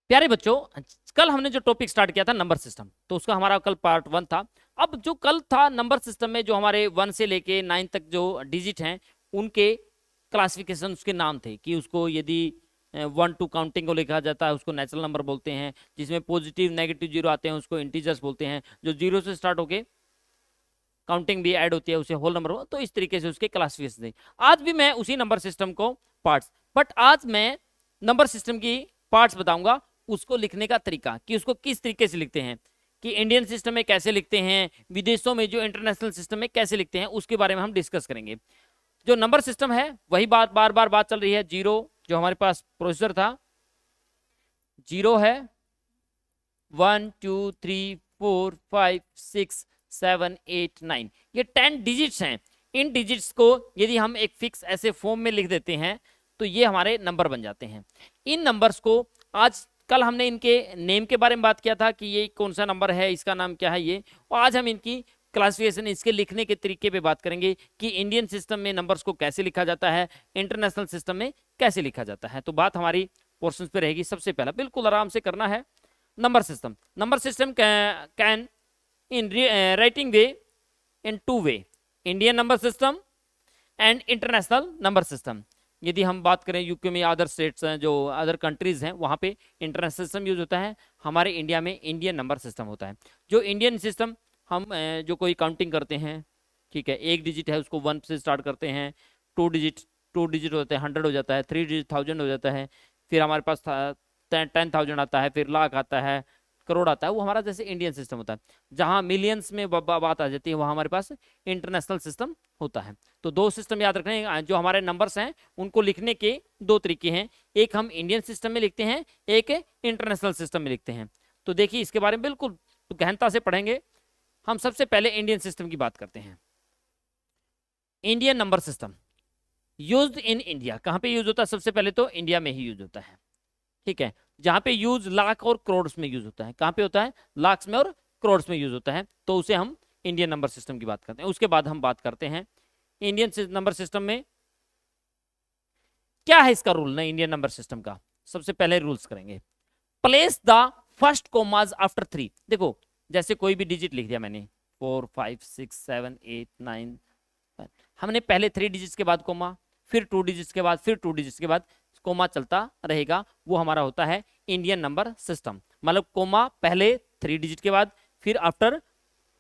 प्यारे बच्चों, कल हमने जो टॉपिक स्टार्ट किया था नंबर सिस्टम, तो उसका हमारा कल पार्ट 1 था। अब जो कल था नंबर सिस्टम में जो हमारे 1 से लेके 9 तक जो डिजिट हैं उनके क्लासिफिकेशन, उसके नाम थे कि उसको यदि 1 to काउंटिंग को लिखा जाता है उसको नेचुरल नंबर बोलते हैं, जिसमें पॉजिटिव नेगेटिव जीरो आते हैं उसको इंटीजर्स बोलते हैं, जो जीरो से स्टार्ट होके काउंटिंग भी ऐड होती है उसे होल नंबर। तो इस तरीके से उसके क्लासिफिकेशन थे। आज भी मैं उसी नंबर सिस्टम को पार्ट्स, बट आज मैं नंबर सिस्टम की पार्ट्स बताऊंगा, उसको लिखने का तरीका कि उसको किस तरीके से लिखते हैं, कि इंडियन सिस्टम में कैसे लिखते हैं, विदेशों में जो इंटरनेशनल सिस्टम में कैसे लिखते हैं, उसके बारे में हम डिस्कस करेंगे। जो नंबर सिस्टम है वही बार बार बात चल रही है। जीरो जो हमारे पास प्रोसेसर था, जीरो है, 1 2 3 4 5 6 7 8 9, ये 10 डिजिट्स हैं। इन डिजिट्स को यदि हम एक फिक्स ऐसे फॉर्म में लिख देते हैं तो ये हमारे नंबर बन जाते हैं। इन नंबर्स को आज कल हमने इनके नेम के बारे में बात किया था कि ये कौन सा नंबर है, इसका नाम क्या है ये, और आज हम इनकी क्लासिफिकेशन, इसके लिखने के तरीके पे बात करेंगे कि इंडियन सिस्टम में नंबर्स को कैसे लिखा जाता है, इंटरनेशनल सिस्टम में कैसे लिखा जाता है। तो बात हमारी पोर्शन पे रहेगी। सबसे पहला बिल्कुल आराम से करना है, number system can in writing way in two way, Indian number system and international number system। यदि हम बात करें यूके में, अदर स्टेट्स हैं, जो अदर कंट्रीज हैं, वहाँ पे इंटरनेशनल सिस्टम यूज होता है, हमारे इंडिया में इंडियन नंबर सिस्टम होता है। जो इंडियन सिस्टम हम जो कोई काउंटिंग करते हैं, ठीक है, एक डिजिट है उसको 1 से स्टार्ट करते हैं, टू डिजिट होते हैं 100 हो जाता है, 3 डिजिट 1000 हो जाता है, फिर हमारे पास 10,000 आता है, फिर लाख आता है, करोड़ आता है, वो हमारा जैसे इंडियन सिस्टम होता है। जहां मिलियंस में बात आ जाती है वहां हमारे पास इंटरनेशनल सिस्टम होता है। तो दो सिस्टम याद रखने, जो हमारे नंबर्स हैं उनको लिखने के दो तरीके हैं, एक हम इंडियन सिस्टम में लिखते हैं, एक इंटरनेशनल सिस्टम में लिखते हैं। तो देखिए इसके बारे में बिल्कुल गहनता से पढ़ेंगे। हम सबसे पहले इंडियन सिस्टम की बात करते हैं। Indian number system used in India, कहां पे यूज होता है? सबसे पहले तो इंडिया में ही यूज होता है, ठीक है, जहां पे यूज लाख और करोड़ में यूज होता है। कहां पे होता है? लाख में और करोड़ में यूज होता है, तो उसे हम इंडियन नंबर सिस्टम की बात करते हैं। उसके बाद हम बात करते हैं इंडियन नंबर सिस्टम में क्या है इसका रूल ना, इंडियन नंबर सिस्टम का सबसे पहले रूल्स करेंगे। Place the first commas after 3। देखो जैसे कोई भी डिजिट लिख दिया मैंने, 4 5 6 7 8 9, हमने पहले 3 डिजिट्स के बाद कोमा, फिर 2 डिजिट्स के बाद, फिर 2 डिजिट्स के बाद कोमा चलता रहेगा, वो हमारा होता है इंडियन नंबर सिस्टम। मतलब कोमा पहले 3 डिजिट के बाद, फिर आफ्टर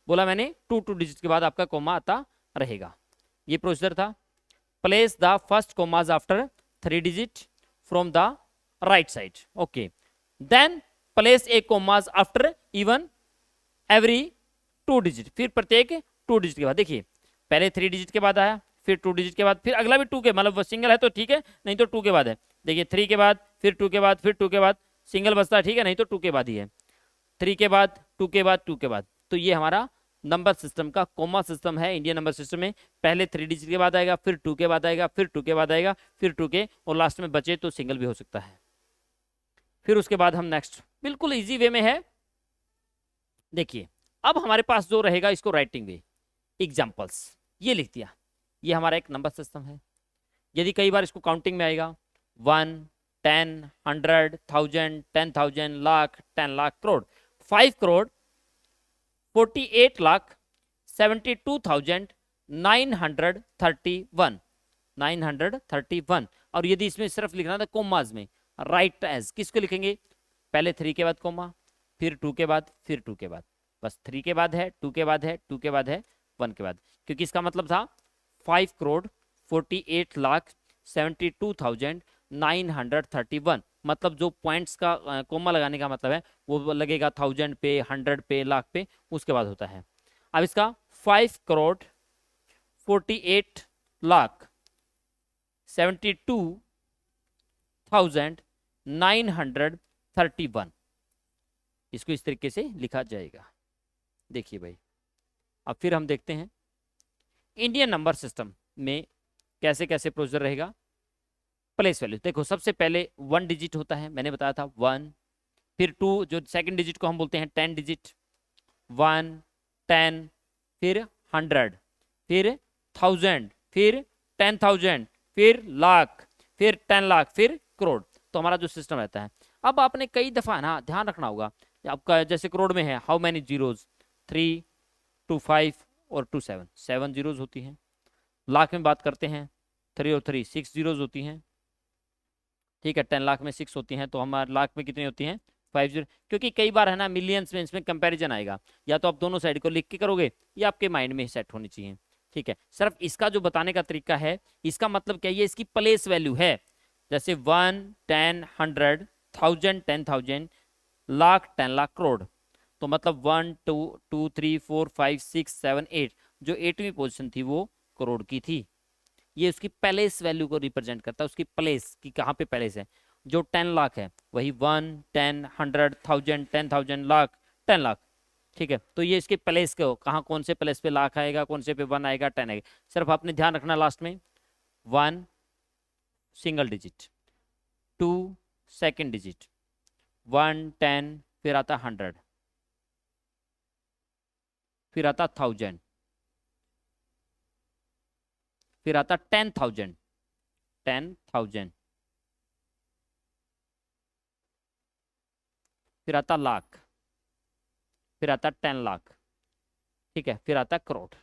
बोला मैंने 2 डिजिट के बाद आपका कोमा आता रहेगा। ये प्रोसीजर था। Place the first commas after 3 digit from the right side, okay. Then place a commas after even every 2 digit, फिर प्रत्येक 2 डिजिट के बाद। देखिए पहले 3 डिजिट के बाद आया, फिर 2 डिजिट के बाद, फिर अगला भी 2 के, मतलब सिंगल है तो ठीक है, नहीं तो 2 के बाद है। देखिए 3 के बाद, फिर 2 के बाद, फिर 2 के बाद, सिंगल बचता है, ठीक है, नहीं तो 2 के बाद ही है। 3 के बाद, 2 के बाद, 2 के बाद। तो ये हमारा नंबर सिस्टम का कोमा सिस्टम है इंडियन नंबर सिस्टम में। पहले 3 डिजिट के बाद आएगा, फिर 2 के बाद आएगा, फिर 2 के बाद आएगा, फिर 2 के, और लास्ट में बचे तो सिंगल भी हो सकता है। फिर उसके बाद हम नेक्स्ट बिल्कुल इजी वे में है। देखिए अब हमारे पास जो रहेगा इसको राइटिंग वे, एग्जाम्पल्स, ये लिख दिया, ये हमारा एक नंबर सिस्टम है। यदि कई बार इसको काउंटिंग में आएगा 1 10 100 1000 10,000 लाख 10 लाख करोड़, 5 करोड़ 48 लाख 72,931 और यदि इसमें सिर्फ लिखना था कोमाज में, राइट एज किसको लिखेंगे? पहले 3 के बाद कोमा, फिर 2 के बाद, फिर 2 के बाद, बस 3 के बाद है, 2 के बाद है, 2 के बाद है, 1 के बाद, क्योंकि इसका मतलब था 5 करोड़ 48 लाख 72,931। मतलब जो पॉइंट्स का कोमा लगाने का मतलब है वो लगेगा 1000 पे, 100 पे, लाख पे, उसके बाद होता है। अब इसका 5 करोड़ 48 लाख 72,931, इसको इस तरीके से लिखा जाएगा। देखिए भाई, अब फिर हम देखते हैं इंडियन नंबर सिस्टम में कैसे कैसे प्रोसीजर रहेगा। प्लेस वैल्यू देखो, सबसे पहले 1 डिजिट होता है, मैंने बताया था 1, फिर 2, जो सेकंड डिजिट को हम बोलते हैं 10 डिजिट, 1 10, फिर 100, फिर 1000, फिर 10,000, फिर लाख, फिर 10 लाख, फिर करोड़। तो हमारा जो सिस्टम रहता है, अब आपने कई दफा ना ध्यान रखना होगा, आपका जैसे करोड़ में है हाउ मैनी जीरोज, 3 2 5 और 2 7, 7 जीरोज होती हैं। लाख में बात करते हैं 3 और 3 6 जीरोज होती हैं, ठीक है। 10 लाख में 6 होती हैं, तो हमारे लाख में कितनी होती हैं 5 जीरो। क्योंकि कई बार है ना मिलियंस में इसमें कंपैरिजन आएगा, या तो आप दोनों साइड को लिख के करोगे या आपके माइंड में सेट होनी चाहिए, ठीक है। सिर्फ इसका जो बताने का तरीका है, इसका मतलब क्या है, ये इसकी प्लेस वैल्यू है। जैसे 1 10 100 1000 10,000 लाख 10 लाख करोड़, तो मतलब 1 2 2 3 4 5 6 7 8, जो 8वीं पोजीशन थी वो करोड़ की थी। ये उसकी प्लेस वैल्यू को रिप्रेजेंट करता है, उसकी प्लेस की कहाँ पे प्लेस है। जो 10 लाख है वही 1 10 100 1000 10,000 लाख 10 लाख, ठीक है। तो ये इसके प्लेस के हो, कहाँ कौन से प्लेस पे लाख आएगा, कौन से पे 1 आएगा 10 आएगा। सिर्फ आपने ध्यान रखना लास्ट में 1 सिंगल डिजिट, 2 सेकेंड डिजिट, 1 10, फिर आता 100, फिर आता 1000, फिर आता 10,000 10,000, फिर आता लाख, फिर आता 10 लाख, ठीक है, फिर आता करोड़।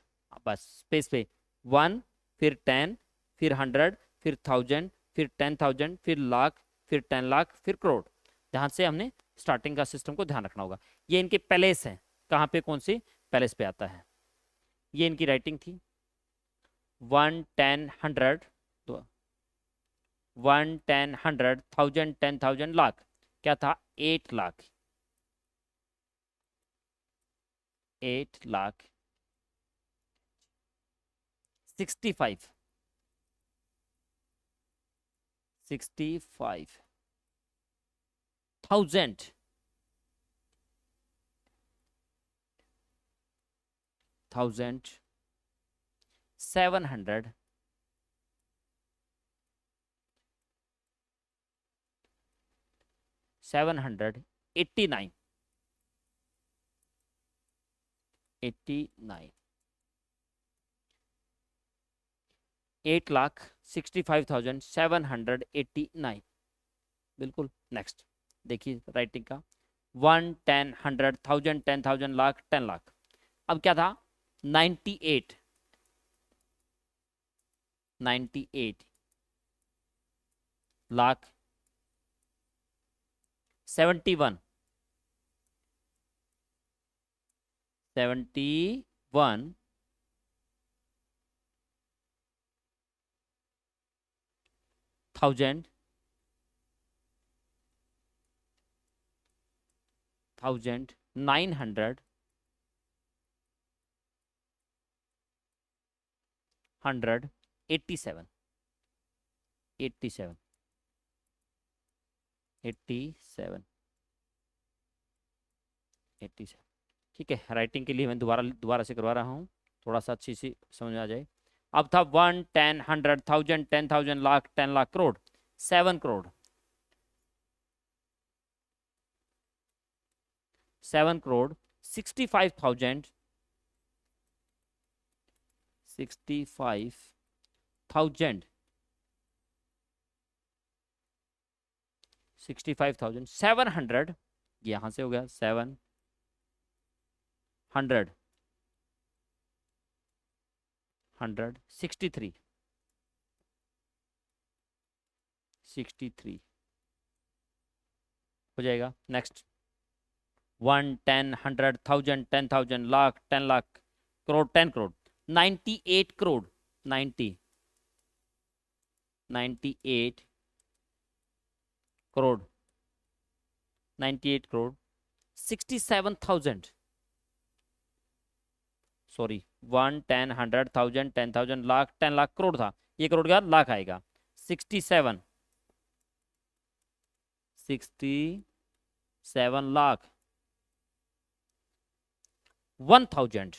बस स्पेस पे 1, फिर 10, फिर 100, फिर 1000, फिर 10,000, फिर लाख, फिर 10 लाख, फिर करोड़। ध्यान से हमने स्टार्टिंग का सिस्टम को ध्यान रखना होगा। ये इनके पैलेस हैं, कहाँ पे कौन सी पैलेस पे आता है। ये इनकी राइटिंग थी 1 10 100, तो 1 10 100 1000 10,000 लाख, क्या था 8 लाख, 8 लाख 65 65,000 700 789 89 8,65,789, बिल्कुल। नेक्स्ट देखिए राइटिंग का 1 10 100 1000 10,000 लाख 10 लाख। अब क्या था 98 लाख 71 thousand 900 100 87 87 87 87, ठीक है। राइटिंग के लिए मैं दोबारा से करवा रहा हूँ, थोड़ा सा अच्छी सी समझ में आ जाए। अब था 1 10 100 1000 10,000 लाख 10 लाख करोड़, 7 करोड़, 7 करोड़ 65,000 65,700, यहां से हो गया 700 163 हो जाएगा। नेक्स्ट 1 10 100 1000 10,000 लाख 10 लाख करोड़ 10 करोड़ 98 करोड़ 98 करोड़ 98 करोड़ 67,000, सॉरी 1 10 100 1000 10,000 लाख 10 लाख करोड़ था, ये करोड़ का लाख आएगा 67 लाख 1000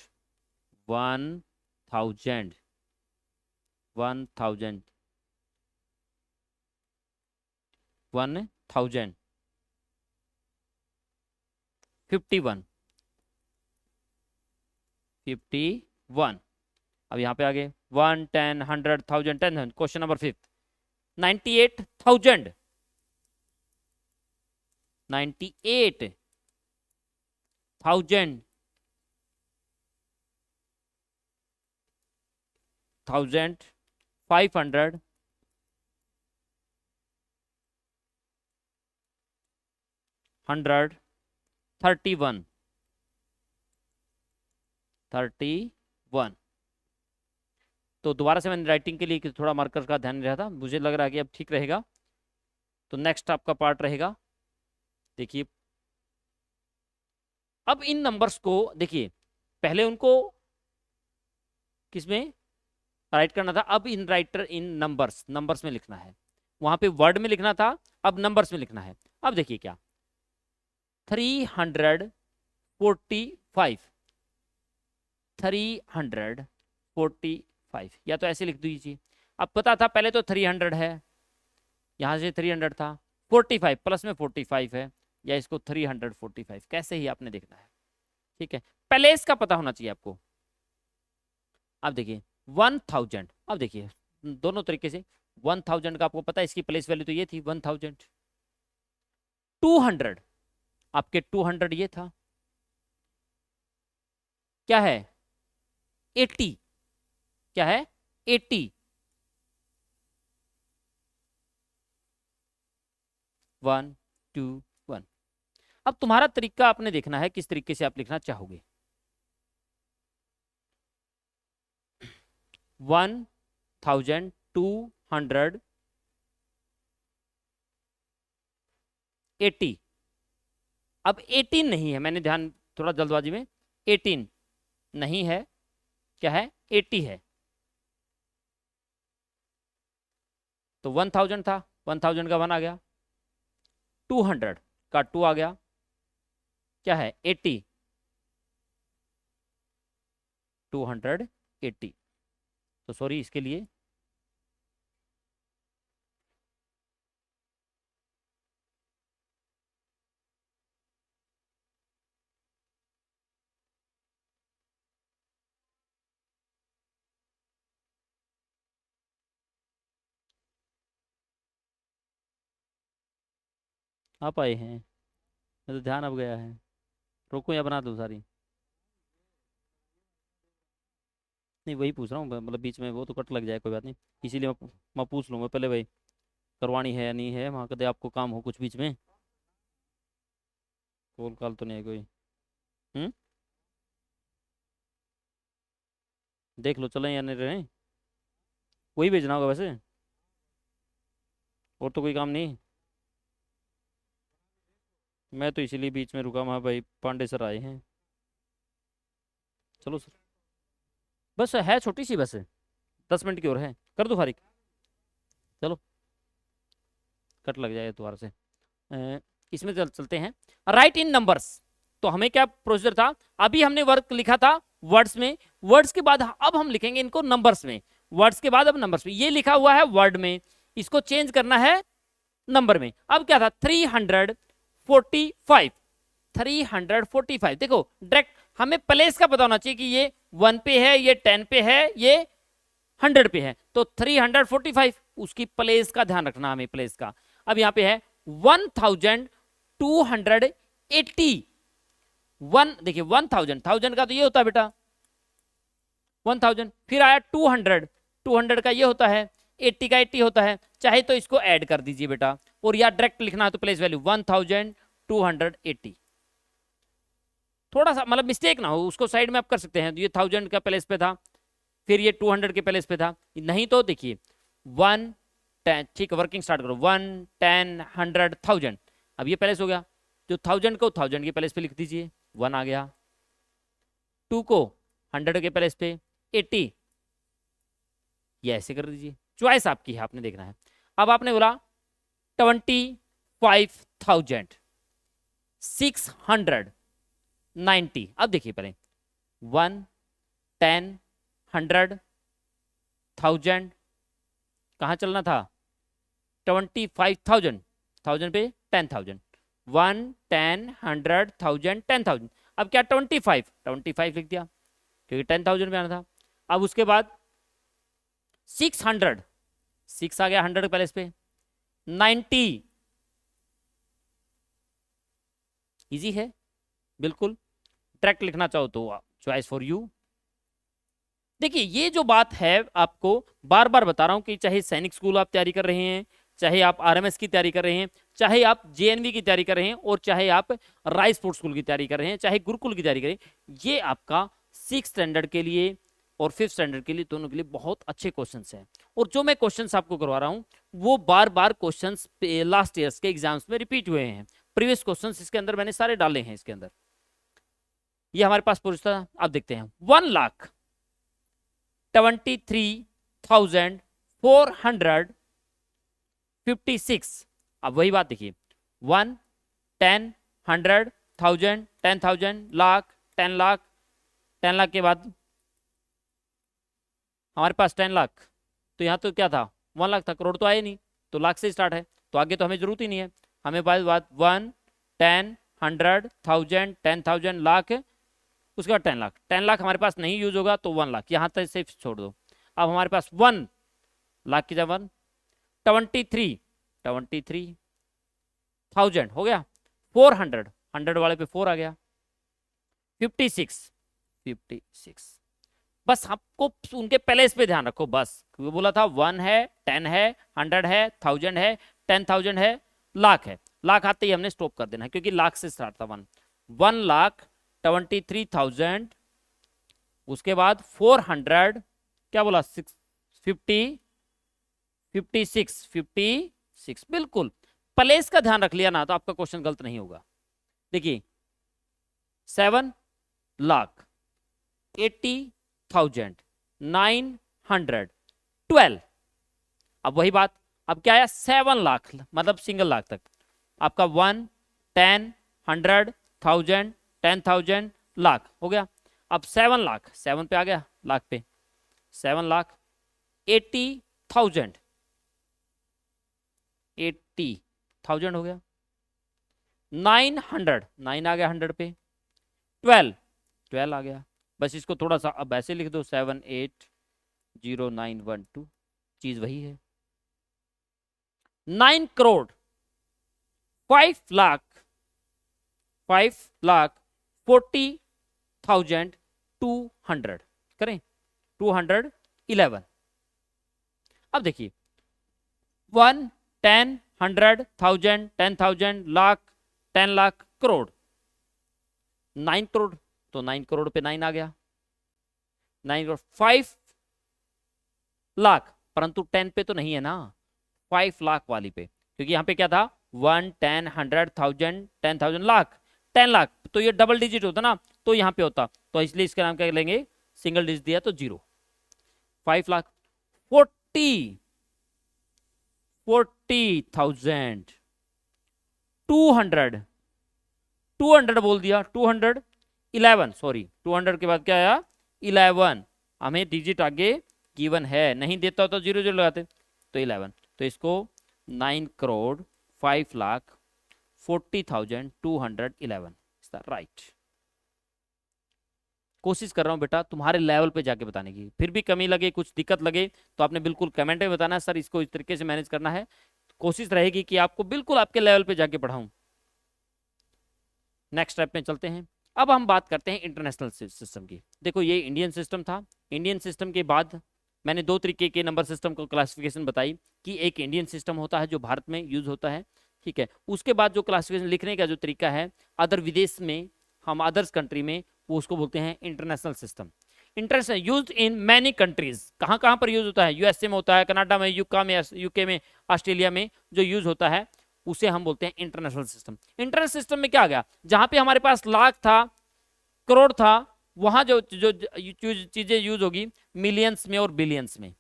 51 अब यहाँ पे आगे 1 10 100 1000 10,000। क्वेश्चन नंबर 5 98,000 98,000 500 100 31 तो दोबारा से मैंने राइटिंग के लिए थोड़ा मार्कर का ध्यान नहीं रहा था, मुझे लग रहा है कि अब ठीक रहेगा। तो नेक्स्ट आपका पार्ट रहेगा, देखिए अब इन नंबर्स को देखिए, पहले उनको किसमें राइट करना था, अब इन नंबर्स में लिखना है। वहां पे वर्ड में लिखना था, अब नंबर्स में लिखना है। अब देखिए क्या 345 या तो ऐसे लिख दीजिए। अब पता था पहले तो 300 है, यहां से 300 था, 45 प्लस में 45 है, या इसको 345 कैसे ही आपने देखना है। ठीक है, पहले इसका पता होना चाहिए आपको। अब देखिए 1000, अब देखिए दोनों तरीके से 1000 का आपको पता है, इसकी प्लेस वैल्यू तो ये थी 1000। 200 आपके 200 ये था, क्या है 80, क्या है 80, 1 2 1। अब तुम्हारा तरीका आपने देखना है किस तरीके से आप लिखना चाहोगे। 1280। अब 18 नहीं है, मैंने ध्यान थोड़ा जल्दबाजी में 18 नहीं है, क्या है 80 है। तो 1000 था, 1000 का 1 आ गया, 200 का 2 आ गया, क्या है 80, 280। तो सॉरी इसके लिए आप आए हैं, मैं तो ध्यान अब गया है, रोको या बना दो सारी। नहीं वही पूछ रहा हूँ, मतलब बीच में वो तो कट लग जाए, कोई बात नहीं, इसीलिए मैं पूछ लूँगा पहले भाई करवानी है या नहीं है, वहाँ कदे आपको काम हो कुछ बीच में। कॉल कॉल तो नहीं है कोई। हम्म, देख लो चले या नहीं रहे, वही भेजना होगा वैसे, और तो कोई काम नहीं। मैं तो इसीलिए बीच में रुका, वहाँ भाई पांडे सर आए हैं। चलो सर, बस है छोटी सी, बस 10 मिनट की और है, कर दो फारिग। चलो कट लग जाए दोबारा से। इसमें चलते हैं, राइट इन नंबर्स। तो हमें क्या प्रोसीजर था, अभी हमने वर्क लिखा था वर्ड्स में, वर्ड्स के बाद अब हम लिखेंगे इनको नंबर्स में, वर्ड्स के बाद अब नंबर्स में। ये लिखा हुआ है वर्ड में, इसको चेंज करना है नंबर में। अब क्या था 345, 345 देखो डायरेक्ट हमें प्लेस का पता होना चाहिए कि ये 1 पे है, ये 10 पे है, ये 100 पे है, तो 345 उसकी प्लेस का ध्यान रखना हमें, प्लेस का। अब यहां पे है 1280, वन देखिए 1000 का तो ये होता है बेटा 1000, फिर आया 200 का ये होता है, 80 का 80 होता है, चाहे तो इसको ऐड कर दीजिए बेटा, और या डायरेक्ट लिखना है तो प्लेस वैल्यू 1280। थोड़ा सा मतलब मिस्टेक ना हो उसको साइड में आप कर सकते हैं, तो ये 1000 का प्लेस पे था, फिर ये 200 के प्लेस पे था, नहीं तो देखिए 1 10, ठीक वर्किंग स्टार्ट करो, 1 10 100 1000। अब ये प्लेस हो गया, जो 1000 को 1000 के प्लेस पे लिख दीजिए, 1 आ गया, 2 को 100 के प्लेस पे 80, ये ऐसे कर दीजिए, चॉइस आपकी है, आपने देखना है। अब आपने बोला 25,690, अब देखिए पहले 1 10 100 1000, कहाँ चलना था 25,000, 1000 पे 10,000, 1 10 100 1000 10,000। अब क्या 25 लिख दिया क्योंकि 10,000 में आना था। अब उसके बाद 600, 6 आ गया 100 पैलेस पे, 90 इजी है बिल्कुल। डायरेक्ट लिखना चाहो तो चॉइस फॉर यू। देखिए ये जो बात है आपको बार बार बता रहा हूं कि चाहे सैनिक स्कूल आप तैयारी कर रहे हैं, चाहे आप आरएमएस की तैयारी कर रहे हैं, चाहे आप जेएनवी की तैयारी कर रहे हैं, और चाहे आप राय स्पोर्ट्स स्कूल की तैयारी कर रहे हैं, चाहे गुरुकुल की तैयारी करें, ये आपका 6 स्टैंडर्ड के लिए और 5th स्टैंडर्ड के लिए दोनों के लिए बहुत अच्छे क्वेश्चंस हैं। और जो मैं क्वेश्चंस आपको करवा रहा हूं वो बार बार क्वेश्चंस लास्ट ईयर्स के एग्जाम्स में रिपीट हुए हैं। प्रीवियस क्वेश्चंस इसके अंदर मैंने सारे डाले हैं इसके अंदर। ये हमारे पास पूछता था, आप देखते हैं 1,23,456। अब वही बात देखिए 1, 10, 100, 1000, 10,000, लाख, 10 लाख, 10 लाख के बाद हमारे पास 10 लाख, तो यहाँ तो क्या था 1 लाख था, करोड़ तो आए नहीं, तो लाख से स्टार्ट है, तो आगे तो हमें जरूरत ही नहीं है। हमें बात 1, 10, 100, 1000, 10,000, लाख, उसके बाद 10 लाख। 10 लाख हमारे पास नहीं यूज होगा तो 1 लाख यहाँ तक से छोड़ दो। अब हमारे पास 1 लाख की जगह 23,000 हो गया, 400, 100 वाले पे 4 आ गया, 56। बस आपको उनके प्लेस पे ध्यान रखो बस। वो बोला था 1 है, 10 है, 100 है, 1000 है, 10,000 है, लाख है। लाख आते ही हमने स्टॉप कर देना है क्योंकि लाख से स्टार्ट था 1,23,000, उसके बाद 400, क्या बोला 56 बिल्कुल प्लेस का ध्यान रख लिया ना तो आपका क्वेश्चन गलत नहीं होगा। देखिए 7,80,900, 12। अब वही बात, अब क्या आया 7 लाख, मतलब सिंगल लाख तक आपका 1, 10, 100, 1000, 10,000, लाख हो गया। अब 7 लाख, 7 पे आ गया लाख पे, 7,80,000, 80,000 हो गया। 900, 9 आ गया 100 पे, 12 आ गया। बस इसको थोड़ा सा अब ऐसे लिख दो 780912, चीज वही है। 9 करोड़ 5,40,200 करें 211। अब देखिए 1, 10, 100, 1000, 10,000, लाख, 10 लाख, करोड़, 9 करोड़, तो 9 करोड़ पे 9 आ गया, 9 करोड़, 5 लाख, परंतु 10 पे तो नहीं है ना, 5 लाख वाली पे, क्योंकि यहाँ पे क्या था 1, 10, 100, 1000, 10,000, लाख, 10 लाख, तो ये डबल डिजिट होता ना तो यहाँ पे होता, तो इसलिए इसका नाम क्या लेंगे, सिंगल डिजिट दिया तो 0। 5 लाख, 40,000, 200 बोल दिया, 211, सॉरी 200 के बाद क्या आया 11, हमें डिजिट आगे गिवन है, नहीं देता तो 0 0 लगाते, तो 11, तो इसको 9 करोड़ 5,40,211 राइट। कोशिश कर रहा हूं बेटा तुम्हारे लेवल पे जाके बताने की, फिर भी कमी लगे कुछ दिक्कत लगे तो आपने बिल्कुल कमेंट में बताना है सर इसको इस तरीके से मैनेज करना है, कोशिश रहेगी कि आपको बिल्कुल आपके लेवल पे जाके पढ़ाऊं। नेक्स्ट स्टेप में चलते हैं। अब हम बात करते हैं इंटरनेशनल सिस्टम की। देखो ये इंडियन सिस्टम था, इंडियन सिस्टम के बाद मैंने 2 तरीके के नंबर सिस्टम को क्लासिफिकेशन बताई कि एक इंडियन सिस्टम होता है जो भारत में यूज होता है, ठीक है, उसके बाद जो क्लासिफिकेशन लिखने का जो तरीका है अदर विदेश में, हम अदर्स कंट्री में, वो उसको बोलते हैं international system. International use in many countries, कहाँ कहाँ पर यूज होता है, यूएसए में होता है, कनाडा में, यूके में, ऑस्ट्रेलिया में जो यूज होता है उसे हम बोलते हैं इंटरनेशनल सिस्टम। इंटरनेशनल सिस्टम में क्या आ गया, जहां पे हमारे पास लाख था, करोड़ था, वहां जो जो चीजें यूज होगी मिलियंस में और बिलियंस में,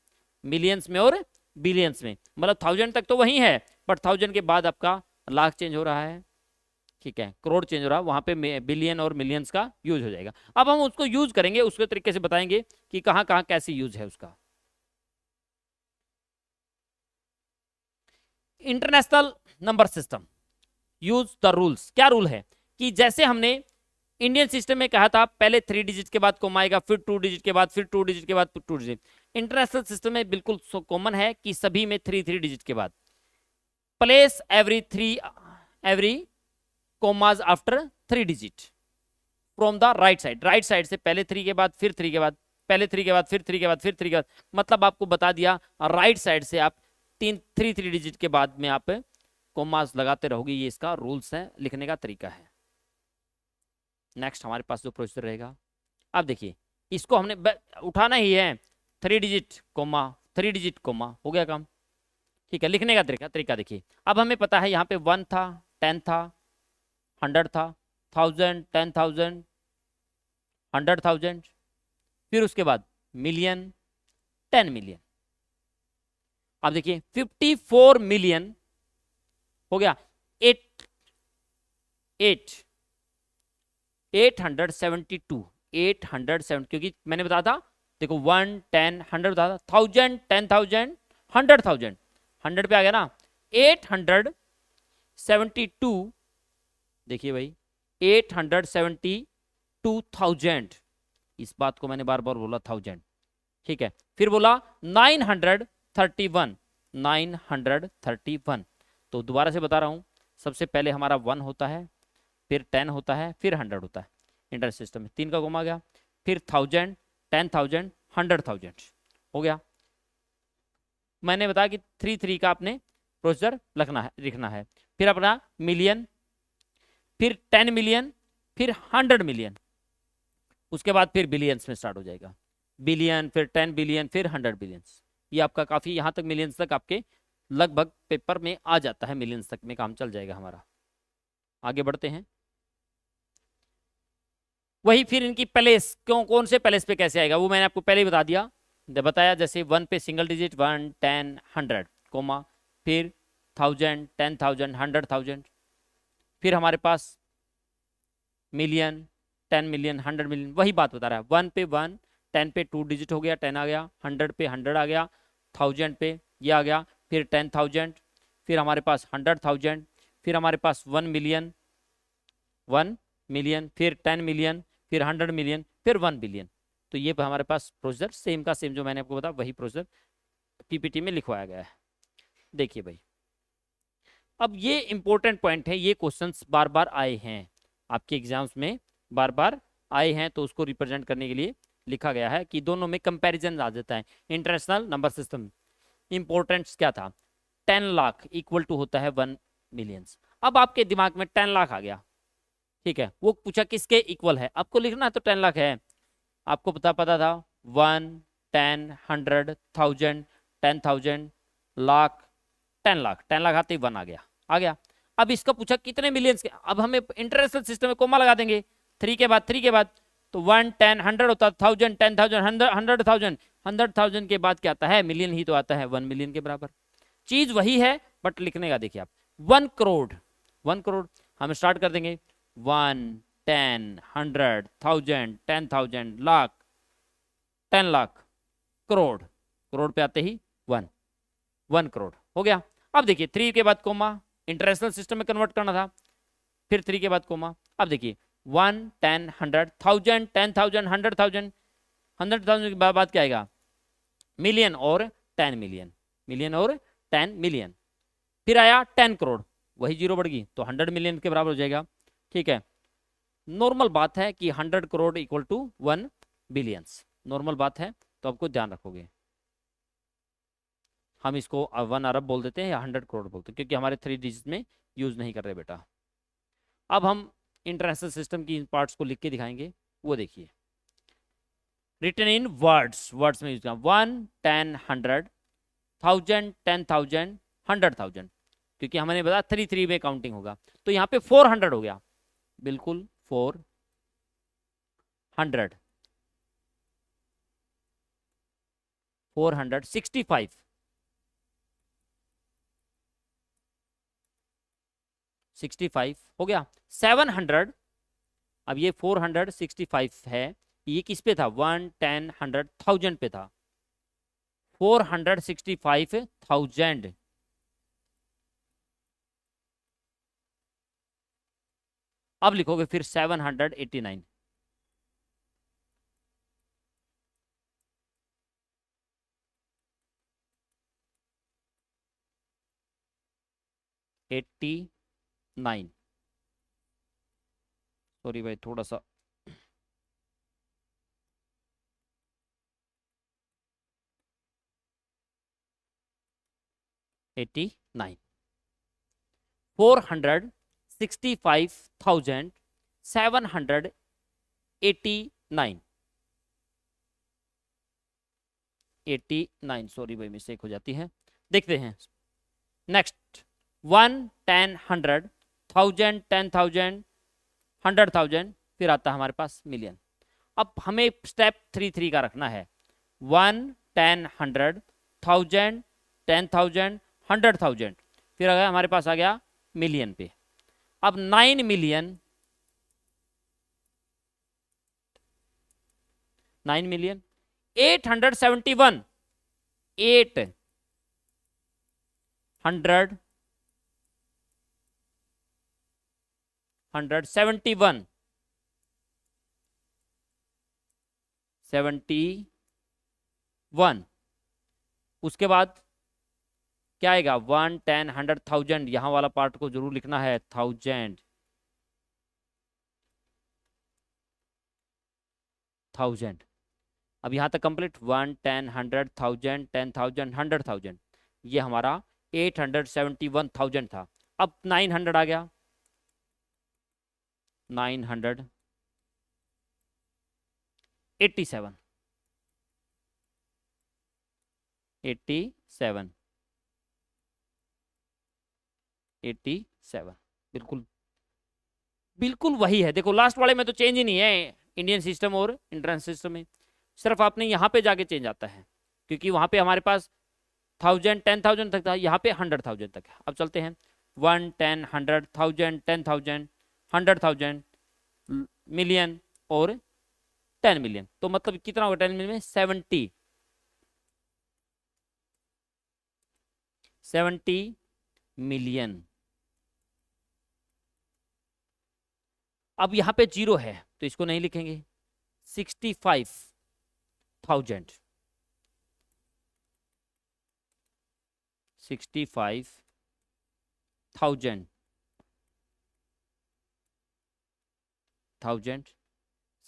मिलियंस में और बिलियंस में, मतलब 1000 तक तो वही है, बट 1000 के बाद आपका लाख चेंज हो रहा है, ठीक है, करोड़ चेंज हो रहा है, वहां पे बिलियन और मिलियंस का यूज हो जाएगा। अब हम उसको यूज करेंगे, उसके तरीके से बताएंगे कि कहां कहां कैसे यूज है उसका। International number system use the rules, क्या रूल है कि जैसे हमने इंडियन सिस्टम में कहा था पहले 3 डिजिट के बाद कॉमा आएगा, फिर 2 डिजिट के बाद, फिर 2 डिजिट के बाद 2 डिजिट, इंटरनेशनल सिस्टम में बिल्कुल कॉमन है कि सभी में 3 डिजिट के बाद place every commas after 3 digit from the right side, right side से पहले 3 के बाद फिर 3 के बाद, पहले 3 के बाद फिर 3 के बाद फिर 3 के बाद, मतलब आपको बता दिया राइट साइड से आप 3 डिजिट के बाद में आप कोमास लगाते रहोगे। ये इसका रूल्स है, लिखने का तरीका है। नेक्स्ट हमारे पास जो प्रोसीजर रहेगा, अब देखिए इसको हमने उठाना ही है, 3 डिजिट कोमा 3 डिजिट कोमा, हो गया काम। ठीक है, लिखने का तरीका देखिए। अब हमें पता है यहाँ पे 1 था, 10 था, 100 था, 1000, 10,000, 100,000, फिर उसके बाद मिलियन, 10 मिलियन। अब देखिए 54 मिलियन हो गया, 872, 870, क्योंकि मैंने बताया था देखो 1, 10, 100 बताया था, 1000, 10,000, 100,000, 100 पे आ गया ना, 872, देखिए भाई 872,000, इस बात को मैंने बार बार बोला 1000। ठीक है, फिर बोला 931, 931। तो दोबारा से बता रहा हूं, सबसे पहले हमारा 1 होता है, फिर 10 होता है, फिर 100 होता है, इंटर सिस्टम में 3 का गुमा गया, फिर 1000, 10,000, 100,000 हो गया। मैंने बताया कि 3 का आपने प्रोसीजर लिखना है, फिर अपना मिलियन, फिर 10 मिलियन, फिर 100 मिलियन, उसके बाद फिर बिलियंस में स्टार्ट हो जाएगा, बिलियन, फिर 10 बिलियन, फिर 100 बिलियंस। ये आपका काफी यहाँ तक मिलियंस तक आपके लगभग पेपर में आ जाता है, मिलियंस तक में काम चल जाएगा हमारा। आगे बढ़ते हैं, वही फिर इनकी प्लेस, कौन से प्लेस पे कैसे आएगा वो मैंने आपको पहले ही बता दिया, बताया। जैसे 1 पे सिंगल डिजिट 1, 10, 100 कोमा, फिर 1000, 10,000, 100,000, फिर हमारे पास मिलियन, 10 मिलियन, 100 मिलियन, वही बात बता रहा है। 1 पे 1, 10 पे 2 डिजिट हो गया, 10 आ गया, 100 पे 100 आ गया, 1000 पे ये आ गया, फिर 10,000, फिर हमारे पास 100,000, फिर हमारे पास 1 मिलियन, 1 मिलियन, फिर 10 मिलियन, फिर 100 मिलियन, फिर 1 बिलियन। तो ये हमारे पास प्रोसीजर सेम का सेम जो मैंने आपको बताया, वही प्रोसीजर पीपीटी में लिखवाया गया है। देखिए भाई, अब ये इंपॉर्टेंट पॉइंट है, ये क्वेश्चंस बार बार आए हैं आपके एग्जाम्स में, बार बार आए हैं, तो उसको रिप्रेजेंट करने के लिए लिखा गया है कि दोनों में कंपैरिजन आ जाता है। इंटरनेशनल नंबर सिस्टम इंपॉर्टेंस क्या था, 10 लाख इक्वल टू होता है 1 मिलियंस। अब आपके दिमाग में 10 लाख आ गया, ठीक है, वो पूछा किसके इक्वल है, आपको लिखना है तो 10 लाख है, आपको पता था 1, 10, 100, 1000, 10,000, लाख, 10 लाख, 10 लाख आते ही 1 आ गया। अब इसका पूछा कितने मिलियंस के, अब हमें इंटरनेशनल सिस्टम में कोमा लगा देंगे, 3 के बाद 3 के बाद, तो 1, 10, 100 होता है, 1000, 10,000, 100,000, 100,000 के बाद क्या आता है, मिलियन ही तो आता है, 1 मिलियन के बराबर। चीज वही है बट लिखने का देखिए आप, 1 करोड़, 1 करोड़ हम स्टार्ट कर देंगे, 1, 10, 100, 1000, 10,000, लाख, 10 लाख, करोड़, करोड़ पे आते ही 1 करोड़ हो गया। अब देखिए 3 के बाद कोमा, इंटरनेशनल सिस्टम में कन्वर्ट करना था, फिर 3 के बाद कोमा। अब देखिए 1, 10, 100, 1000, 10,000, 100,000, 100,000 के बाद क्या आएगा, मिलियन और 10 मिलियन, मिलियन और 10 मिलियन, फिर आया 10 करोड़, वही जीरो बढ़ गई तो 100 मिलियन के बराबर हो जाएगा। ठीक है, नॉर्मल बात है कि 100 crore equal to 1 billions, normal बात है, तो आपको ध्यान रखोगे। हम इसको 1 अरब बोल देते हैं या 100 करोड़ बोलते हैं, क्योंकि हमारे 3 डिजिट में यूज नहीं कर रहे बेटा। अब हम इंटरनेशनल सिस्टम की इन पार्ट्स को लिख के दिखाएंगे, वो देखिए, रिटन इन वर्ड्स, वर्ड्स में यूज करना, 1, 10, 100, 1000, 10,000, 100,000, क्योंकि हमने बताया 3 में काउंटिंग होगा, तो यहाँ पे 400 हो गया, बिल्कुल 400, 465, 65 हो गया, 700, अब ये 465 है, ये किस पे था, 1, 10, 100, 1000 पे था, 465,000, अब लिखोगे फिर 789, 89, सॉरी भाई, थोड़ा सा 89, 465,789, 89, सॉरी भाई मिस्टेक हो जाती है। देखते हैं नेक्स्ट, 1, 10, 100, 1000, 10,000, 100,000, फिर आता है हमारे पास मिलियन। अब हमें स्टेप 3 का रखना है। 1, 10, 100, 1000, 10,000, 100,000, फिर अगर हमारे पास आ गया मिलियन पे। अब 9 मिलियन, 9 मिलियन 871, 871, 71, उसके बाद क्या आएगा 1, 10, 100, 1000, यहां वाला पार्ट को जरूर लिखना है 1000, 1000। अब यहां तक कंप्लीट 1, 10, 100, 1000, 10,000, 100,000, ये हमारा 871,000 था। अब 900 आ गया, 987, 87, 87, बिल्कुल बिल्कुल वही है। देखो लास्ट वाले में तो चेंज ही नहीं है, इंडियन सिस्टम और इंट्रेंस सिस्टम में, सिर्फ आपने यहाँ पे जाके चेंज आता है, क्योंकि वहां पे हमारे पास 1000, 10,000 तक था, यहाँ पे 100,000 तक है। अब चलते हैं 1, 10, 100, 1000, 10,000, 100,000, मिलियन और 10 मिलियन। तो मतलब कितना होगा 10 मिलियन में 70 मिलियन। अब यहाँ पे जीरो है तो इसको नहीं लिखेंगे, 65,000, 65,000,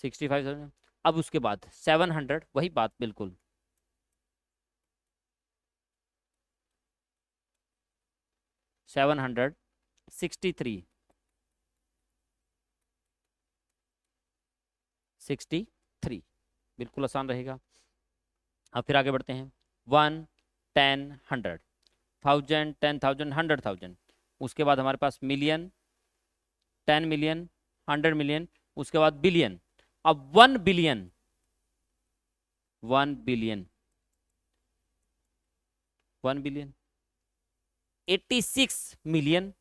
65,000। अब उसके बाद 700, वही बात बिल्कुल, 763, 63, बिल्कुल आसान रहेगा। अब फिर आगे बढ़ते हैं 1, 10, 100, 1000, 10,000, 100,000, उसके बाद हमारे पास मिलियन, 10 मिलियन, 100 मिलियन, उसके बाद बिलियन। अब 1 billion, 1 billion, 1 billion 86 million,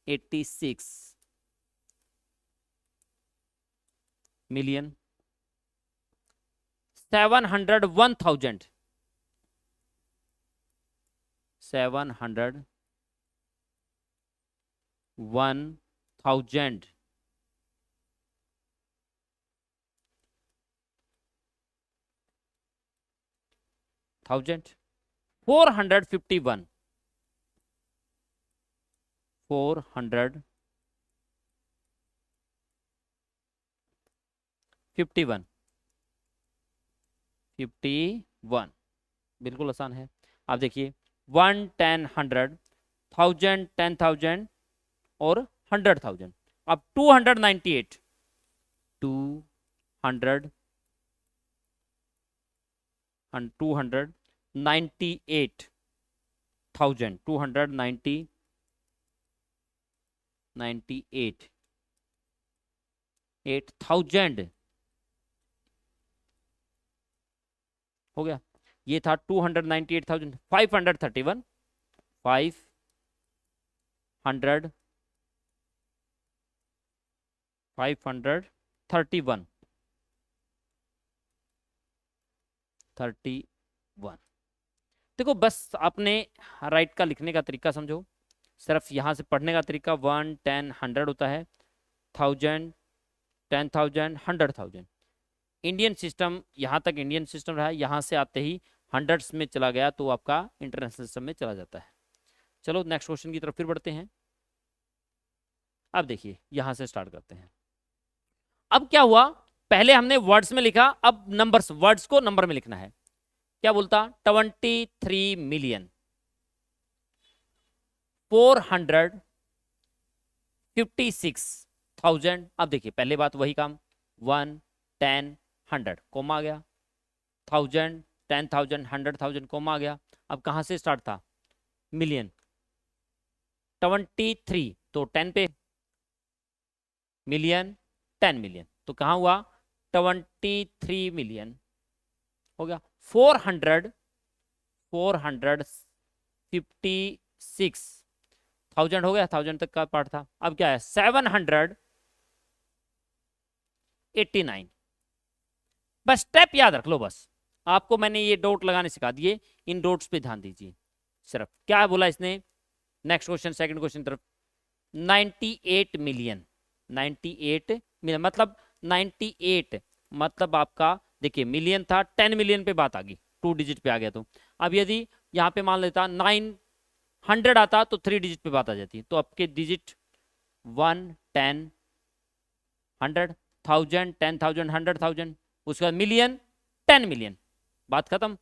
86 million, 701,000, 701,000, 451, 451, 51, बिल्कुल आसान है। आप देखिए 1, 10, 100, 1000, 10,000 और 100,000। अब 298, 200 and 298,000, 8,000 हो गया। ये था 298,000, 531, 500, 531, 31। देखो बस आपने राइट का लिखने का तरीका समझो, सिर्फ यहाँ से पढ़ने का तरीका 1, 10, 100 होता है, 1000, 10,000, 100,000। इंडियन सिस्टम यहाँ तक इंडियन सिस्टम रहा, यहाँ से आते ही हंड्रेड्स में चला गया तो आपका इंटरनेशनल सिस्टम में चला जाता है। चलो नेक्स्ट क्वेश्चन की तरफ फिर बढ़ते हैं। अब देखिए यहां से स्टार्ट करते हैं। अब क्या हुआ, पहले हमने वर्ड्स में लिखा, अब नंबर्स, वर्ड्स को नंबर में लिखना है। क्या बोलता, 23,456,000। अब देखिए पहले बात वही काम, 1 10 100 कोमा आ गया, 1000 10,000 100,000 कोमा आ गया। अब कहां से स्टार्ट था, मिलियन, 23 तो 10 पे, मिलियन 10 मिलियन, तो कहां हुआ 23 मिलियन हो गया। 456,000 हो गया, 1000 तक का पार्ट था। अब क्या है 789। बस स्टेप याद रख लो, बस आपको मैंने ये डॉट लगाने सिखा दिए, इन डॉट्स पे ध्यान दीजिए सिर्फ। क्या बोला इसने, नेक्स्ट क्वेश्चन, सेकंड क्वेश्चन तरफ, 98 मिलियन, 98 मिलियन मतलब 98 मतलब आपका देखिए मिलियन था, 10 मिलियन पे बात आ गई, 2 डिजिट पे आ गया। तो अब यदि यहाँ पे मान लेता 900 आता तो 3 डिजिट पे बात आ जाती, तो आपके डिजिट 1 10 100 1000 10,000 100,000, उसके बाद मिलियन 10 मिलियन, बात खत्म।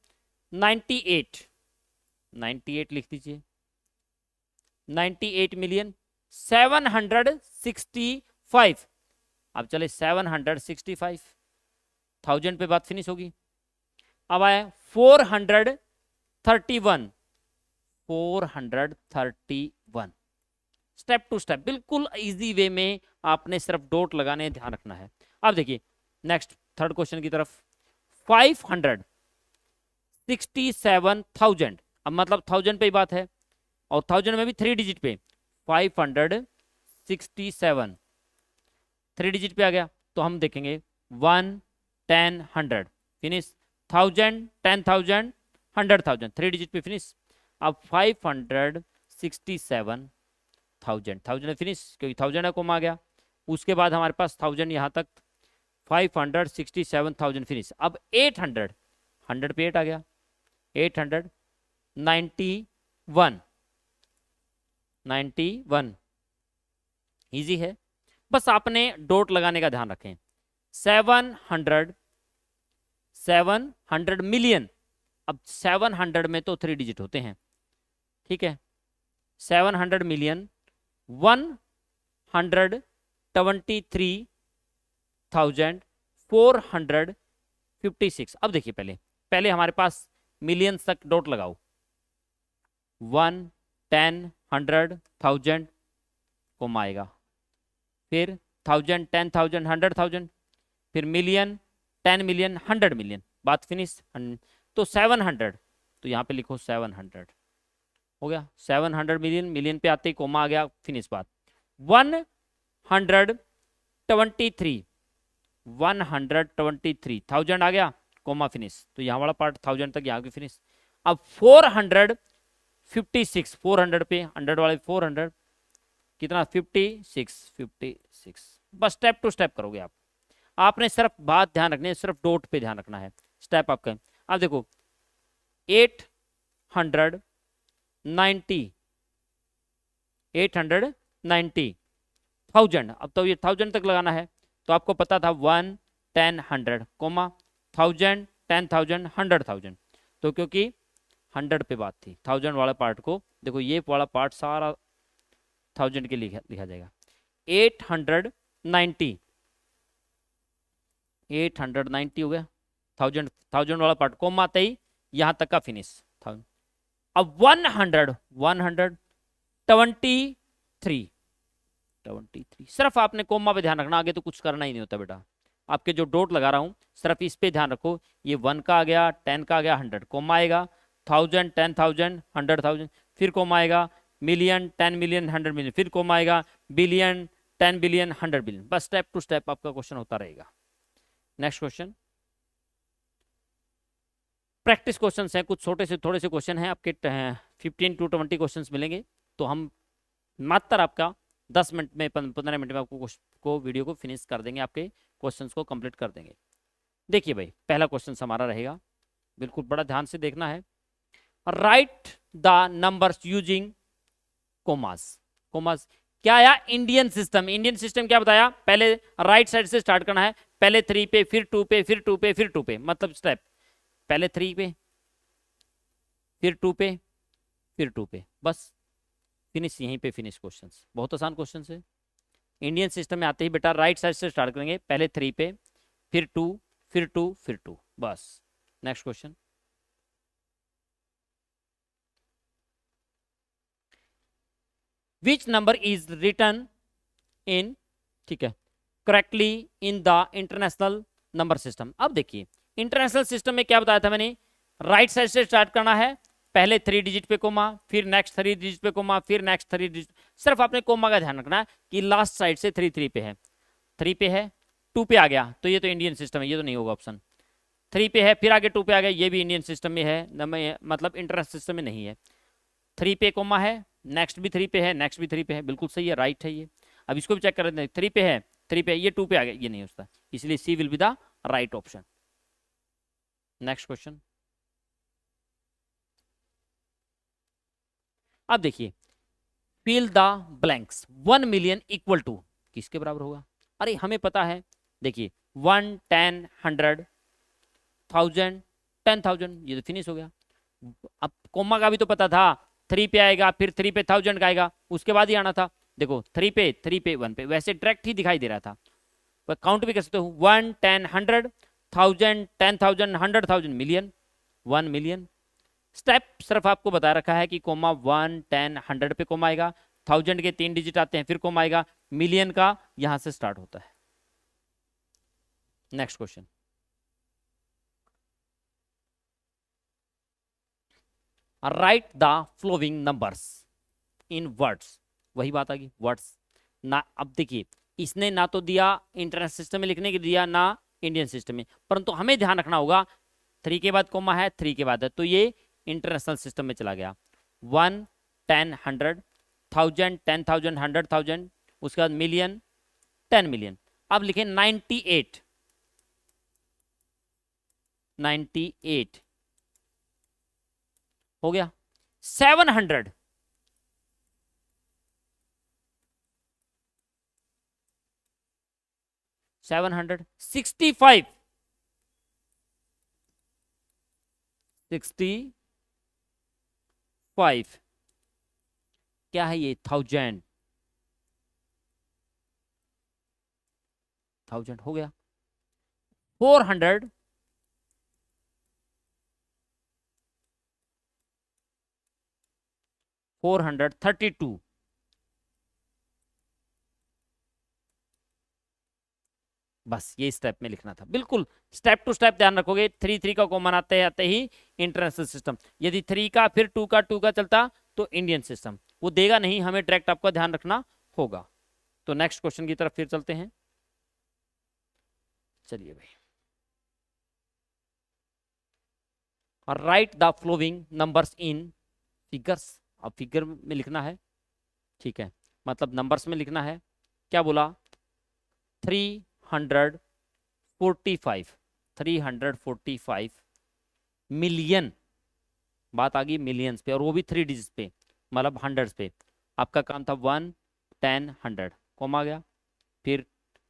98 लिख दीजिए, 98 मिलियन 765। अब चले 765,000 पे बात फिनिश होगी। अब आया 431, स्टेप टू स्टेप बिल्कुल इजी वे में आपने सिर्फ डॉट लगाने, ध्यान रखना है। अब देखिए नेक्स्ट थर्ड क्वेश्चन की तरफ, 567,000, अब मतलब 1000 पे ही बात है, और 1000 में भी 3 डिजिट पे, 567 3 डिजिट पे आ गया, तो हम देखेंगे 1 10 100 फिनिश, 1000 10,000 100,000 3 डिजिट पे फिनिश। अब 567,000 1000 फिनिश, क्योंकि 1000 को आ गया, उसके बाद हमारे पास 1000 यहाँ तक, 567,000 फिनिश। अब 800 100 पे 8 आ गया, 891 इजी है, बस आपने डॉट लगाने का ध्यान रखें। 700 मिलियन, अब 700 में तो 3 डिजिट होते हैं, ठीक है। 700 मिलियन 123,456। अब देखिए पहले पहले हमारे पास मिलियंस तक डॉट लगाओ, 1 10 100 1000 कोमा आएगा, फिर 1000 10,000 100,000, फिर मिलियन 10 मिलियन 100 मिलियन, बात फिनिश। तो 700, तो यहाँ पे लिखो 700 हो गया, 700 मिलियन, मिलियन पे आते ही कोमा आ गया, फिनिश बात। 123 1000 आ गया, कोमा फिनिश, तो यहाँ वाला पार्ट 1000 तक यहाँ की फिनिश। अब 456 400 पे 100 वाले 400 कितना 56 बस स्टेप टू स्टेप करोगे आप, आपने सिर्फ बात ध्यान रखनी है, सिर्फ डॉट पे ध्यान रखना है, स्टेप आपका। अब देखो 890,000, अब तो ये 1000 तक लगाना है, तो आपको पता था 1 10 100 कोमा 1000 10,000 100,000, तो क्योंकि 100 पे बात थी, 1000 वाला पार्ट को देखो, ये वाला पार्ट सारा 1000 के लिखा जाएगा। 890 हो गया, 1000 वाला पार्ट कोमा आते ही यहां तक का फिनिश। अब 123 सिर्फ आपने कोमा पे ध्यान रखना, आगे तो कुछ करना ही नहीं होता बेटा। आपके जो डॉट लगा रहा हूं सिर्फ इस पे ध्यान रखो, ये 1 का आ गया, 10 का आ गया, 100 कोमा आएगा, 1000 10,000 100,000, फिर कोमा आएगा, मिलियन 10 मिलियन 100 मिलियन, फिर कोमा आएगा, बिलियन 10 बिलियन 100 बिलियन, बस स्टेप टू स्टेप आपका क्वेश्चन होता रहेगा। नेक्स्ट क्वेश्चन, प्रैक्टिस क्वेश्चंस हैं, कुछ छोटे से थोड़े से क्वेश्चन हैं आपके, 15 to 20 क्वेश्चंस मिलेंगे, तो हम मात्र आपका 10 मिनट में 15 मिनट में आपको वीडियो को फिनिश कर देंगे, आपके क्वेश्चंस को कंप्लीट कर देंगे। देखिए भाई पहला क्वेश्चन हमारा रहेगा, बिल्कुल बड़ा ध्यान से देखना है। Right the numbers using commas. Commas क्या आया, इंडियन सिस्टम। इंडियन सिस्टम क्या बताया, पहले राइट साइड से स्टार्ट करना है, पहले 3 पे, फिर 2 पे, फिर 2 पे, फिर 2 पे, मतलब स्टेप, पहले 3 पे, फिर 2 पे, फिर 2 पे, बस फिनिश, यहीं पे फिनिश। क्वेश्चंस बहुत आसान क्वेश्चन है। इंडियन सिस्टम में आते ही बेटा राइट साइड से स्टार्ट करेंगे, पहले 3 पे, फिर 2, फिर 2, फिर 2, बस। Next question, which number is written in, ठीक है, correctly in the international number system. अब देखिए इंटरनेशनल सिस्टम में क्या बताया था मैंने, राइट साइड से स्टार्ट करना है, पहले 3 डिजिट पे कोमा, फिर नेक्स्ट 3 डिजिट पे कोमा, फिर नेक्स्ट 3 डिजिट। सिर्फ आपने कोमा का ध्यान रखना है कि लास्ट साइड से 3 3 पे है, 3 पे है, 2 पे आ गया तो ये तो इंडियन सिस्टम है, ये तो नहीं होगा ऑप्शन। 3 पे है, फिर आगे 2 पे आ गया, ये भी इंडियन सिस्टम में है, मतलब इंटरनेशनल सिस्टम में नहीं है। 3 पे कोमा है, नेक्स्ट भी 3 पे है, नेक्स्ट भी 3 पे है, बिल्कुल सही है, राइट है ये। अब इसको भी चेक कर लेते हैं, 3 पे है, 3 पे, ये 2 पे आ गया, ये नहीं होता, इसलिए C will be the right option. Next question, अब देखिए fill the blanks, 1 million equal to किसके बराबर होगा, अरे हमें पता है, देखिए 1 10 100 1000 10,000, ये तो फिनिश हो गया। अब कोमा का भी तो पता था, 3 पे आएगा, फिर 3 पे 1000 का आएगा, उसके बाद ही आना था। देखो 3 पे 3 पे 1 पे, वैसे डायरेक्ट ही दिखाई दे रहा था, पर काउंट भी कर सकते हो, 1 10 100 1000 10,000 100,000 मिलियन, 1 मिलियन। स्टेप सिर्फ आपको बता रखा है कि कोमा 1 10 100 पे कोमा आएगा, 1000 के 3 डिजिट आते हैं, फिर कोमा आएगा, मिलियन का यहां से स्टार्ट होता है। Next question, right the flowing numbers in words, वही बात आ गई वर्ड्स ना। अब देखिए इसने ना तो दिया इंटरनेशनल सिस्टम में लिखने के दिया, ना इंडियन सिस्टम में, परंतु हमें ध्यान रखना होगा 3 के बाद कोमा है, 3 के बाद है, तो ये इंटरनेशनल सिस्टम में चला गया। 1 10 100 1000 10,000 100,000, उसके बाद मिलियन 10 मिलियन। अब लिखें 98 98 हो गया। 700 700 65 65, क्या है ये, 1000 1000 हो गया। 400 432, बस ये स्टेप में लिखना था, बिल्कुल स्टेप टू स्टेप ध्यान रखोगे। 3 3 का कॉमन आते आते ही इंटरनेशनल सिस्टम, यदि 3 का फिर 2 का 2 का चलता तो इंडियन सिस्टम, वो देगा नहीं, हमें डायरेक्ट आपका ध्यान रखना होगा। तो नेक्स्ट क्वेश्चन की तरफ फिर चलते हैं, चलिए भाई, right the flowing numbers in figures. अब फिगर में लिखना है, ठीक है, मतलब नंबर्स में लिखना है। क्या बोला, 345 345 मिलियन, बात आ गई मिलियंस पे, और वो भी 3 डिजिट पे, मतलब हंड्रेड्स पे। आपका काम था 1 10 100 कॉमा आ गया, फिर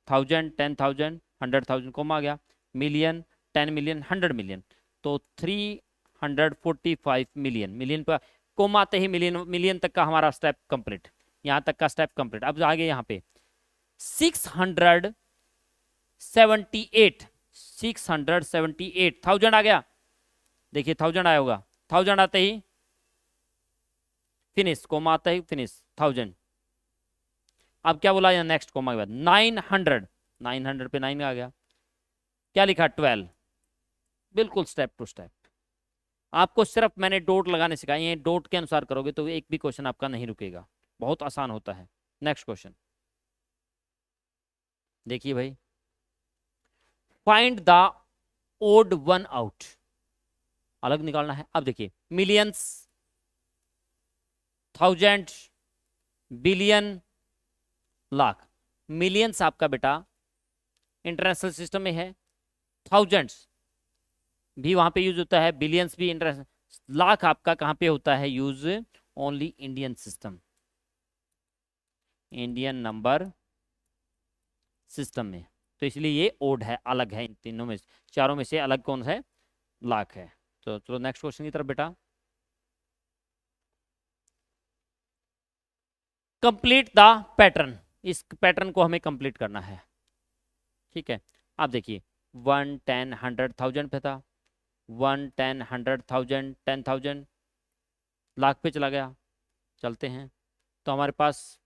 1000 10,000 100,000 कॉमा आ गया, मिलियन 10 मिलियन 100 मिलियन, तो 345 मिलियन, मिलियन पर कोमा आते ही मिलियन, मिलियन तक का हमारा स्टेप कंप्लीट, यहाँ तक का स्टेप कंप्लीट। अब आगे यहाँ पे 678 1000 आ गया, देखिए 1000 आया होगा, 1000 आते ही फिनिश, कोमा आता ही फिनिश 1000। अब क्या बोला यहाँ नेक्स्ट कोमा के बाद 900 900 पे 9 आ गया, क्या लिखा 12, बिल्कुल स्टेप टू स्टेप। आपको सिर्फ मैंने डॉट लगाने सिखाए हैं, डॉट के अनुसार करोगे तो एक भी क्वेश्चन आपका नहीं रुकेगा, बहुत आसान होता है। नेक्स्ट क्वेश्चन देखिए भाई, find the odd one out, अलग निकालना है। अब देखिए millions, thousand, billion, lakh. Millions आपका बेटा इंटरनेशनल सिस्टम में है, थाउजेंड्स भी वहां पे यूज होता है, बिलियंस भी इंटरनेशनल, लाख आपका कहां पे होता है use, only Indian system. Indian number system में, तो इसलिए ये ओड है, अलग है, इन तीनों में चारों में से अलग कौन सा है, लाख है। तो चलो नेक्स्ट क्वेश्चन की तरफ बेटा। कंप्लीट द पैटर्न, इस पैटर्न को हमें कंप्लीट करना है। ठीक है, आप देखिए 1 10 100 1000 पे था, 1 10 100 1000 10,000 लाख पे चला गया। चलते हैं, तो हमारे पास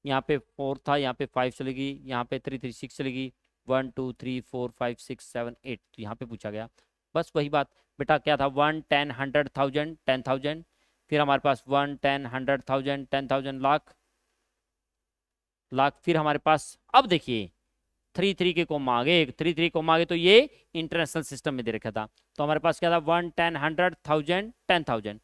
यहाँ पे 4 था, यहाँ पे 5 चलेगी, यहाँ पे 3 3 6 चलेगी, 1 2 3 4 5 6 7 8, तो यहाँ पे पूछा गया बस वही बात बेटा, क्या था 1 10 100 1000 10,000, फिर हमारे पास 1 10 100 1000 10,000 लाख लाख, फिर हमारे पास अब देखिए 3 3 के कोमा आगे, 3 3 कोमा आगे, तो ये इंटरनेशनल सिस्टम में दे रखा था, तो हमारे पास क्या था 1 10 100 1000 10,000।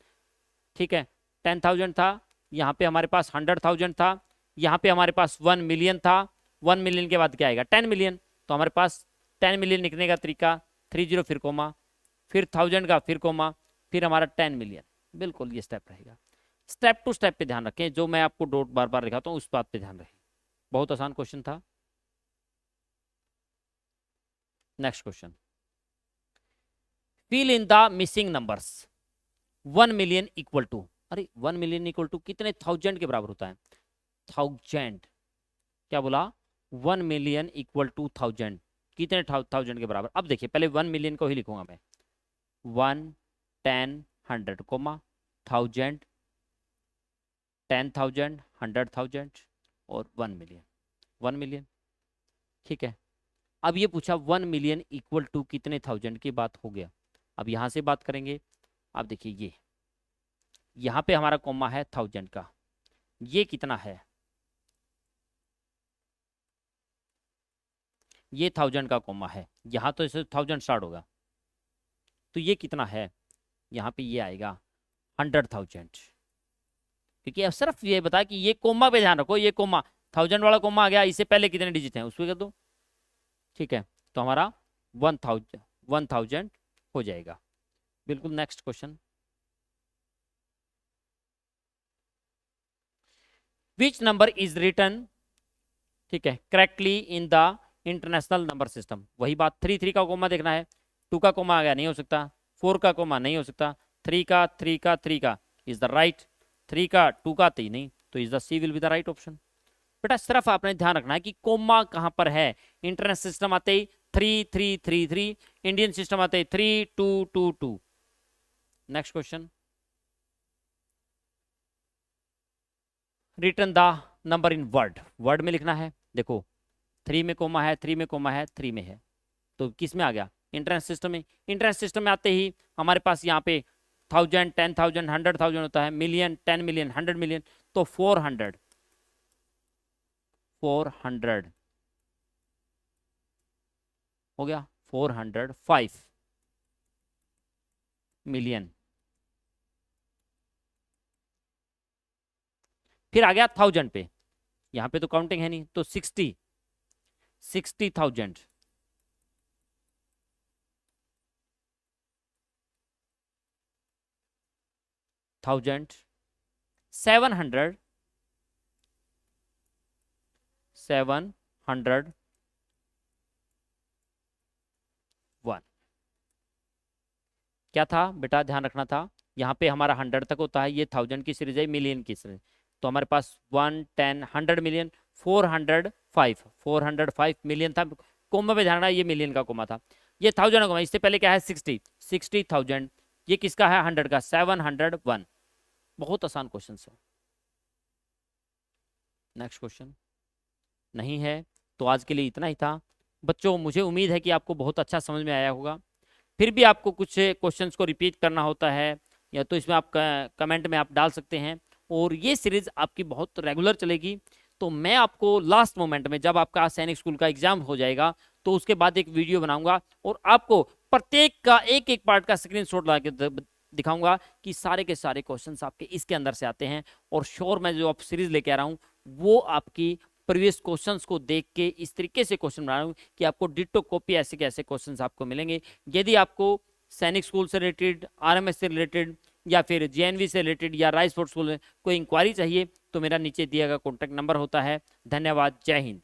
ठीक है, 10,000 था, यहाँ पे हमारे पास 100,000 था, यहाँ पे हमारे पास 1 मिलियन था, 1 मिलियन के बाद क्या आएगा 10 मिलियन, तो हमारे पास 10 मिलियन लिखने का तरीका 30 फिर कोमा, फिर 1000 का फिर कोमा, फिर हमारा 10 मिलियन, बिल्कुल ये स्टेप रहेगा। स्टेप टू स्टेप पे ध्यान रखें, जो मैं आपको डॉट बार बार लिखाता हूँ उस बात पे ध्यान रखें। बहुत आसान क्वेश्चन था। Next question, fill in the missing numbers. 1 million equal to, अरे 1 मिलियन इक्वल टू कितने थाउजेंड के बराबर होता है, थाउजेंड, क्या बोला 1 मिलियन इक्वल टू थाउजेंड, कितने थाउजेंड के बराबर। अब देखिए पहले 1 मिलियन को ही लिखूंगा मैं, 1 10 100 कोमा, 1000 10,000 100,000 और 1 मिलियन 1 मिलियन। ठीक है, अब ये पूछा 1 मिलियन इक्वल टू कितने थाउजेंड की बात हो गया। अब यहां से बात करेंगे, अब देखिए ये यहां पे हमारा कोमा है 1000 का, ये कितना है, ये 1000 का कोमा है, यहां तो इसे 1000 स्टार्ट होगा, तो ये कितना है, यहाँ पे ये आएगा 100,000, क्योंकि अब सिर्फ ये बता कि ये कोमा पे ध्यान रखो, ये कोमा 1000 वाला कोमा आ गया, इससे पहले कितने डिजिट हैं उस पर कर दो। ठीक है, तो हमारा 1000 हो जाएगा, बिल्कुल। Next question, which number is written, ठीक है, correctly in the international number system. वही बात, 3 3 का कोमा देखना है, 2 का कोमा आ गया नहीं हो सकता, 4 का कोमा नहीं हो सकता, 3 का 3 का 3 का इज द राइट, 3 का 2 का 3 नहीं, तो is the C will be the right option. बेटा सिर्फ आपने ध्यान रखना है कि कोमा कहां पर है, इंटरनेशनल सिस्टम आते ही 3 3 3 3, इंडियन सिस्टम आते ही 3 2 2 2। Next question, return the number in word, word में लिखना है। देखो 3 में कोमा है, 3 में कोमा है, 3 में है, तो किस में आ गया, इंटरनेशनल सिस्टम में। इंटरनेशनल सिस्टम में आते ही हमारे पास यहाँ पे 1000 10,000 100,000 होता है, मिलियन 10 मिलियन 100 मिलियन, तो 400 हो गया, 405 मिलियन। फिर आ गया 1000 पे, यहां पे तो काउंटिंग है नहीं, तो 60,000 700 701। क्या था बेटा, ध्यान रखना था, यहाँ पे हमारा 100 तक होता है, ये 1000 की सीरीज है, मिलियन की सीरीज, तो हमारे पास 1 10 100 मिलियन, 405 मिलियन था, कोमा पे ध्यान रखना, ये मिलियन का कोमा था, ये 1000 का कोमा, इससे पहले क्या है 60,000, ये किसका है 100 का 701। बहुत आसान क्वेश्चन है। नेक्स्ट क्वेश्चन नहीं है, तो आज के लिए इतना ही था बच्चों, मुझे उम्मीद है कि आपको बहुत अच्छा समझ में आया होगा। फिर भी आपको कुछ क्वेश्चंस को रिपीट करना होता है, या तो इसमें आप कमेंट में आप डाल सकते हैं, और ये सीरीज आपकी बहुत रेगुलर चलेगी। तो मैं आपको लास्ट मोमेंट में, जब आपका सैनिक स्कूल का एग्जाम हो जाएगा, तो उसके बाद एक वीडियो बनाऊंगा और आपको प्रत्येक का एक एक पार्ट का स्क्रीनशॉट ला के दिखाऊंगा कि सारे के सारे क्वेश्चंस आपके इसके अंदर से आते हैं। और श्योर मैं जो आप सीरीज लेके आ रहा हूँ वो आपकी प्रीवियस क्वेश्चंस को देख के इस तरीके से क्वेश्चन बना रहा हूँ कि आपको डिट्टो कॉपी ऐसे के ऐसे क्वेश्चंस आपको मिलेंगे। यदि आपको सैनिक स्कूल से रिलेटेड, आरएमएस से रिलेटेड या फिर जेएनवी से रिलेटेड या राइस स्पोर्ट्स स्कूल में कोई इंक्वायरी चाहिए तो मेरा नीचे दिया गया कॉन्टैक्ट नंबर होता है। धन्यवाद, जय हिंद।